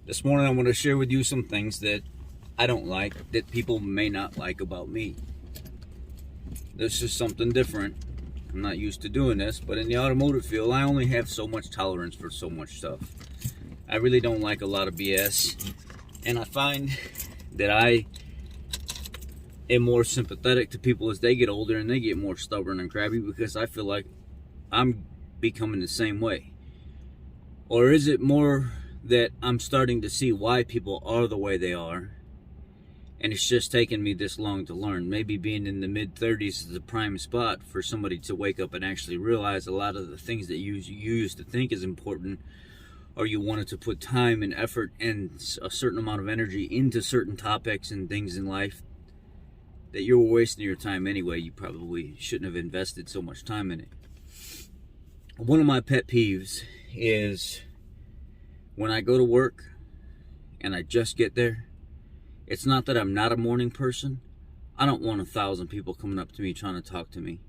This morning I want to share with you some things that I don't like, that people may not like about me. This is something different. I'm not used to doing this, but in the automotive field, I only have so much tolerance for so much stuff. I really don't like a lot of BS, and I find that I am more sympathetic to people as they get older and they get more stubborn and crabby, because I feel like I'm becoming the same way. Or is it more that I'm starting to see why people are the way they are, and it's just taken me this long to learn? Maybe being in the mid-30s is the prime spot for somebody to wake up and actually realize a lot of the things that you used to think is important, or you wanted to put time and effort and a certain amount of energy into certain topics and things in life, that you were wasting your time anyway. You probably shouldn't have invested so much time in it. One of my pet peeves is when I go to work and I just get there. It's not that I'm not a morning person. I don't want 1,000 people coming up to me trying to talk to me.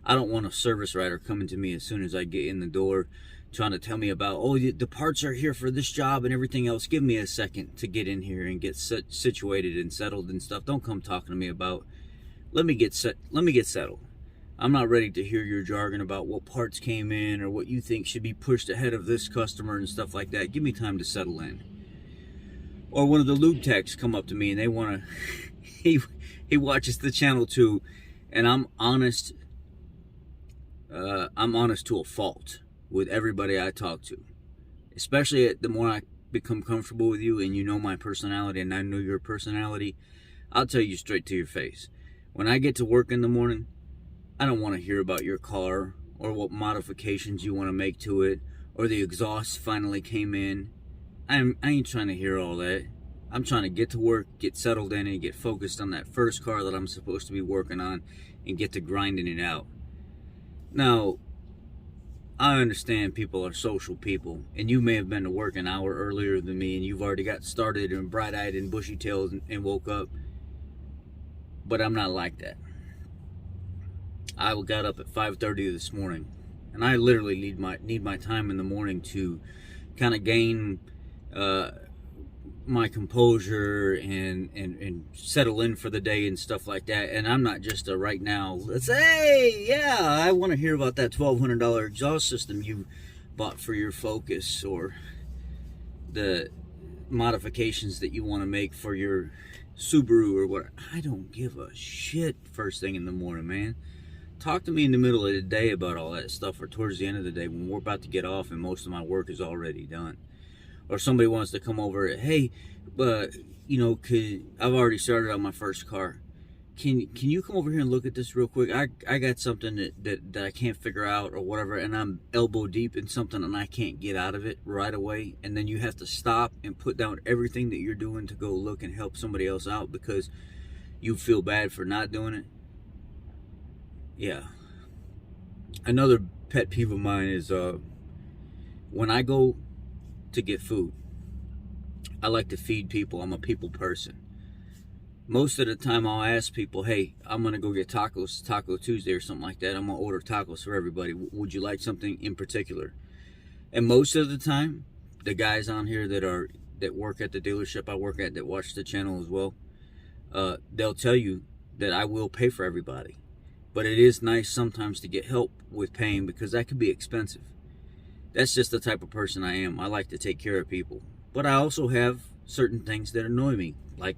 I don't want a service writer coming to me as soon as I get in the door trying to tell me about, oh, the parts are here for this job and everything else. Give me a second to get in here and get situated and settled and stuff. Don't come talking to me about, let me get settled. I'm not ready to hear your jargon about what parts came in or what you think should be pushed ahead of this customer and stuff like that. Give me time to settle in. Or one of the lube techs come up to me and they want to, he watches the channel too, and I'm honest to a fault with everybody I talk to. Especially the more I become comfortable with you and you know my personality and I know your personality, I'll tell you straight to your face. When I get to work in the morning, I don't want to hear about your car or what modifications you want to make to it or the exhaust finally came in. I ain't trying to hear all that. I'm trying to get to work, get settled in, and get focused on that first car that I'm supposed to be working on and get to grinding it out. Now, I understand people are social people, and you may have been to work an hour earlier than me and you've already got started and bright-eyed and bushy-tailed and woke up, but I'm not like that. I got up at 5:30 this morning, and I literally need my time in the morning to kind of gain my composure and settle in for the day and stuff like that. And I'm not just a right now, let's say, yeah, I want to hear about that $1,200 exhaust system you bought for your Focus, or the modifications that you want to make for your Subaru or what. I don't give a shit first thing in the morning, man. Talk to me in the middle of the day about all that stuff, or towards the end of the day when we're about to get off and most of my work is already done. Or somebody wants to come over, hey, I've already started on my first car. Can you come over here and look at this real quick? I got something that I can't figure out or whatever, and I'm elbow deep in something and I can't get out of it right away. And then you have to stop and put down everything that you're doing to go look and help somebody else out because you feel bad for not doing it. Yeah. Another pet peeve of mine is when I go to get food, I like to feed people. I'm a people person. Most of the time I'll ask people, hey, I'm going to go get tacos, Taco Tuesday or something like that. I'm going to order tacos for everybody. Would you like something in particular? And most of the time, the guys on here that work at the dealership I work at, that watch the channel as well, they'll tell you that I will pay for everybody. But it is nice sometimes to get help with paying, because that could be expensive. That's just the type of person I am. I like to take care of people. But I also have certain things that annoy me, like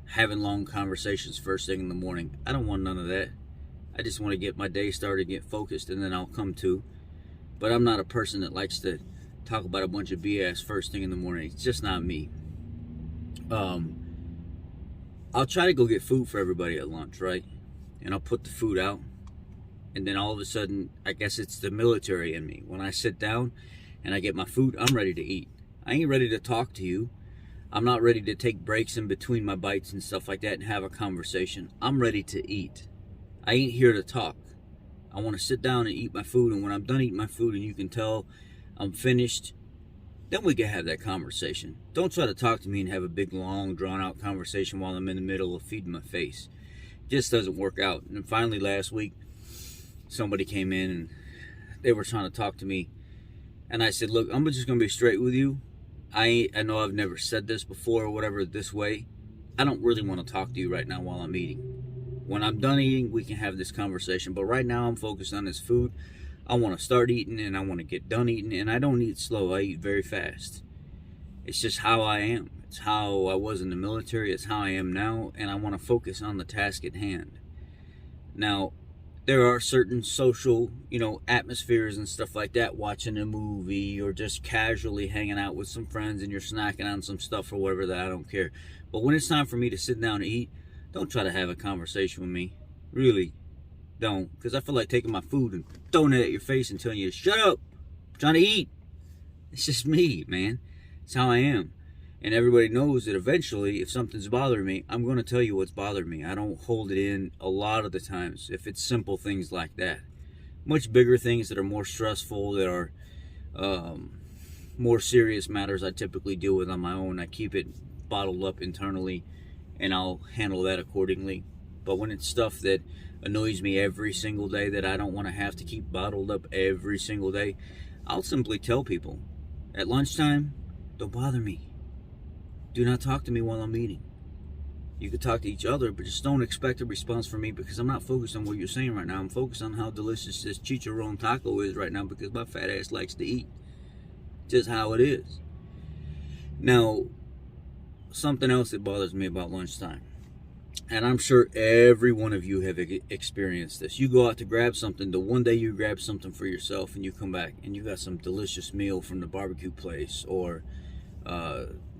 having long conversations first thing in the morning. I don't want none of that. I just want to get my day started, get focused, and then I'll come to. But I'm not a person that likes to talk about a bunch of BS first thing in the morning. It's just not me. I'll try to go get food for everybody at lunch, right? And I'll put the food out. And then all of a sudden, I guess it's the military in me. When I sit down and I get my food, I'm ready to eat. I ain't ready to talk to you. I'm not ready to take breaks in between my bites and stuff like that and have a conversation. I'm ready to eat. I ain't here to talk. I want to sit down and eat my food. And when I'm done eating my food and you can tell I'm finished, then we can have that conversation. Don't try to talk to me and have a big, long, drawn-out conversation while I'm in the middle of feeding my face. It just doesn't work out. And finally, last week, somebody came in and they were trying to talk to me. And I said, look, I'm just going to be straight with you. I know I've never said this before or whatever this way. I don't really want to talk to you right now while I'm eating. When I'm done eating, we can have this conversation. But right now, I'm focused on this food. I want to start eating and I want to get done eating. And I don't eat slow. I eat very fast. It's just how I am. It's how I was in the military. It's how I am now. And I want to focus on the task at hand. Now, there are certain social, atmospheres and stuff like that, watching a movie or just casually hanging out with some friends and you're snacking on some stuff or whatever that I don't care. But when it's time for me to sit down and eat, don't try to have a conversation with me. Really, don't. Because I feel like taking my food and throwing it at your face and telling you, shut up, I'm trying to eat. It's just me, man. It's how I am. And everybody knows that eventually, if something's bothering me, I'm going to tell you what's bothering me. I don't hold it in a lot of the times if it's simple things like that. Much bigger things that are more stressful, that are more serious matters, I typically deal with on my own. I keep it bottled up internally, and I'll handle that accordingly. But when it's stuff that annoys me every single day, that I don't want to have to keep bottled up every single day, I'll simply tell people, at lunchtime, don't bother me. Do not talk to me while I'm eating. You could talk to each other, but just don't expect a response from me, because I'm not focused on what you're saying right now. I'm focused on how delicious this chicharron taco is right now, because my fat ass likes to eat. Just how it is. Now, something else that bothers me about lunchtime, and I'm sure every one of you have experienced this. You go out to grab something. The one day you grab something for yourself and you come back and you got some delicious meal from the barbecue place, or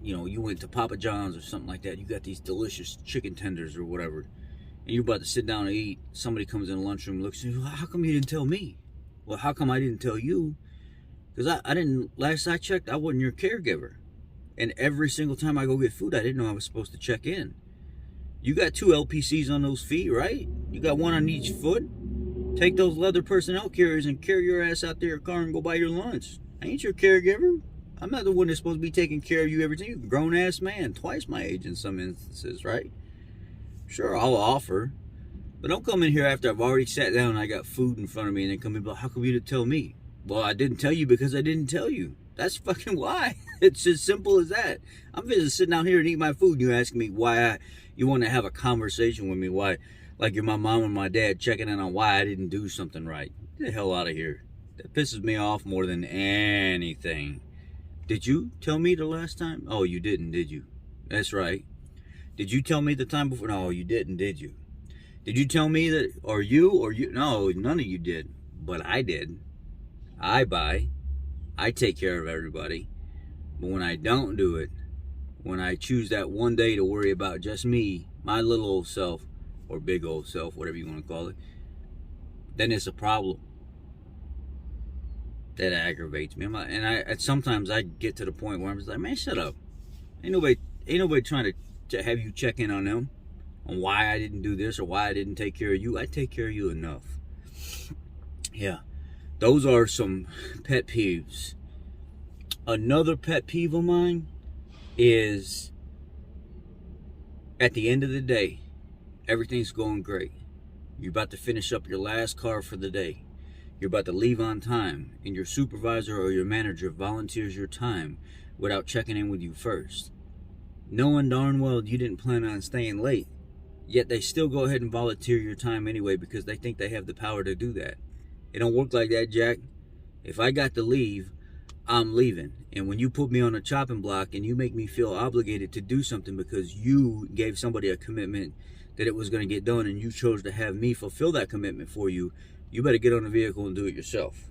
you went to Papa John's or something like that. You got these delicious chicken tenders or whatever, and you're about to sit down and eat. Somebody comes in the lunchroom, looks at you, how come you didn't tell me? Well, how come I didn't tell you? Because I didn't, last I checked, I wasn't your caregiver. And every single time I go get food, I didn't know I was supposed to check in. You got 2 LPCs on those feet, right? You got one on each foot. Take those leather personnel carriers and carry your ass out to your car and go buy your lunch. I ain't your caregiver. I'm not the one that's supposed to be taking care of you every time. You're a grown-ass man, twice my age in some instances, right? Sure, I'll offer. But don't come in here after I've already sat down and I got food in front of me and then come in, but how come you didn't tell me? Well, I didn't tell you because I didn't tell you. That's fucking why. It's as simple as that. I'm just sitting down here and eat my food, and you ask me why you want to have a conversation with me, why, like you're my mom and my dad checking in on why I didn't do something right. Get the hell out of here. That pisses me off more than anything. Did you tell me the last time? Oh, you didn't, did you? That's right. Did you tell me the time before? No, you didn't, did you? Did you tell me that, or you? No, none of you did. But I did. I buy. I take care of everybody. But when I don't do it, when I choose that one day to worry about just me, my little old self, or big old self, whatever you want to call it, then it's a problem. That aggravates me. Sometimes I get to the point where I'm just like, man, shut up. Ain't nobody trying to have you check in on them, on why I didn't do this or why I didn't take care of you. I take care of you enough. Yeah, those are some pet peeves. Another pet peeve of mine is, at the end of the day, everything's going great. You're about to finish up your last car for the day. You're about to leave on time, and your supervisor or your manager volunteers your time without checking in with you first, knowing darn well you didn't plan on staying late, yet they still go ahead and volunteer your time anyway because they think they have the power to do that. It don't work like that, Jack. If I got to leave, I'm leaving. And when you put me on a chopping block and you make me feel obligated to do something because you gave somebody a commitment that it was going to get done and you chose to have me fulfill that commitment for you, you better get on the vehicle and do it yourself.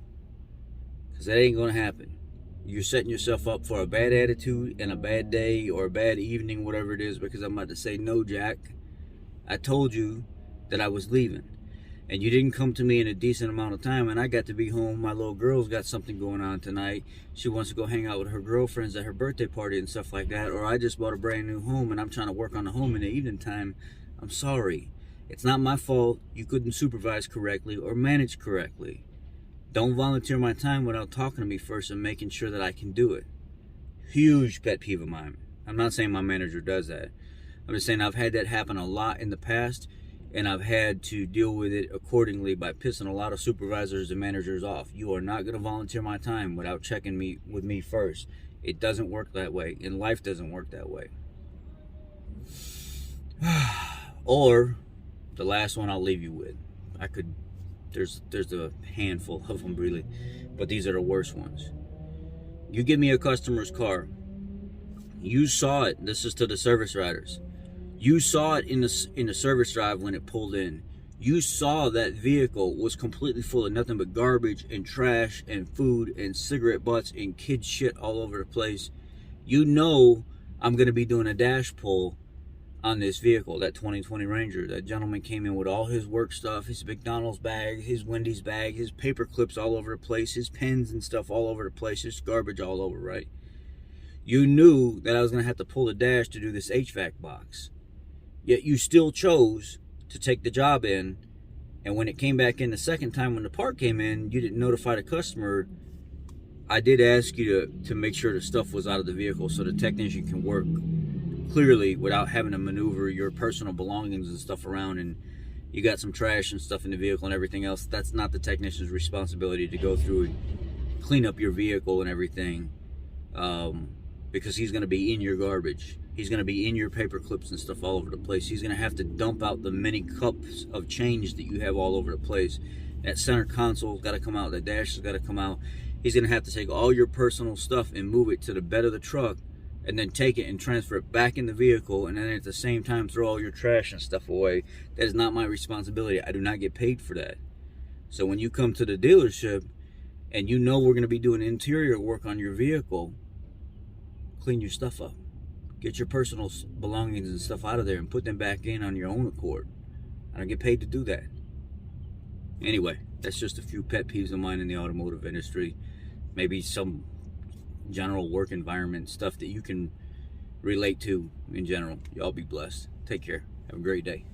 Because that ain't going to happen. You're setting yourself up for a bad attitude and a bad day or a bad evening, whatever it is, because I'm about to say, no, Jack, I told you that I was leaving. And you didn't come to me in a decent amount of time, and I got to be home. My little girl's got something going on tonight. She wants to go hang out with her girlfriends at her birthday party and stuff like that. Or I just bought a brand new home, and I'm trying to work on the home in the evening time. I'm sorry. It's not my fault you couldn't supervise correctly or manage correctly. Don't volunteer my time without talking to me first and making sure that I can do it. Huge pet peeve of mine. I'm not saying my manager does that. I'm just saying I've had that happen a lot in the past, and I've had to deal with it accordingly by pissing a lot of supervisors and managers off. You are not going to volunteer my time without checking with me first. It doesn't work that way, and life doesn't work that way. Or the last one I'll leave you with. There's a handful of them really, but these are the worst ones. You give me a customer's car. You saw it. This is to the service riders. You saw it in the service drive when it pulled in. You saw that vehicle was completely full of nothing but garbage and trash and food and cigarette butts and kid shit all over the place. You know I'm going to be doing a dash pull on this vehicle, that 2020 Ranger. That gentleman came in with all his work stuff, his McDonald's bag, his Wendy's bag, his paper clips all over the place, his pens and stuff all over the place, his garbage all over, right? You knew that I was going to have to pull the dash to do this HVAC box. Yet you still chose to take the job in, and when it came back in the second time when the part came in, you didn't notify the customer. I did ask you to make sure the stuff was out of the vehicle so the technician can work clearly without having to maneuver your personal belongings and stuff around, and you got some trash and stuff in the vehicle and everything else. That's not the technician's responsibility to go through and clean up your vehicle and everything, because he's going to be in your garbage. He's going to be in your paper clips and stuff all over the place. He's going to have to dump out the many cups of change that you have all over the place. That center console's got to come out. That dash has got to come out. He's going to have to take all your personal stuff and move it to the bed of the truck, and then take it and transfer it back in the vehicle, and then at the same time throw all your trash and stuff away. That is not my responsibility. I do not get paid for that. So when you come to the dealership and you know we're going to be doing interior work on your vehicle, clean your stuff up. Get your personal belongings and stuff out of there and put them back in on your own accord. I don't get paid to do that. Anyway, that's just a few pet peeves of mine in the automotive industry. Maybe some general work environment stuff that you can relate to in general. Y'all be blessed. Take care. Have a great day.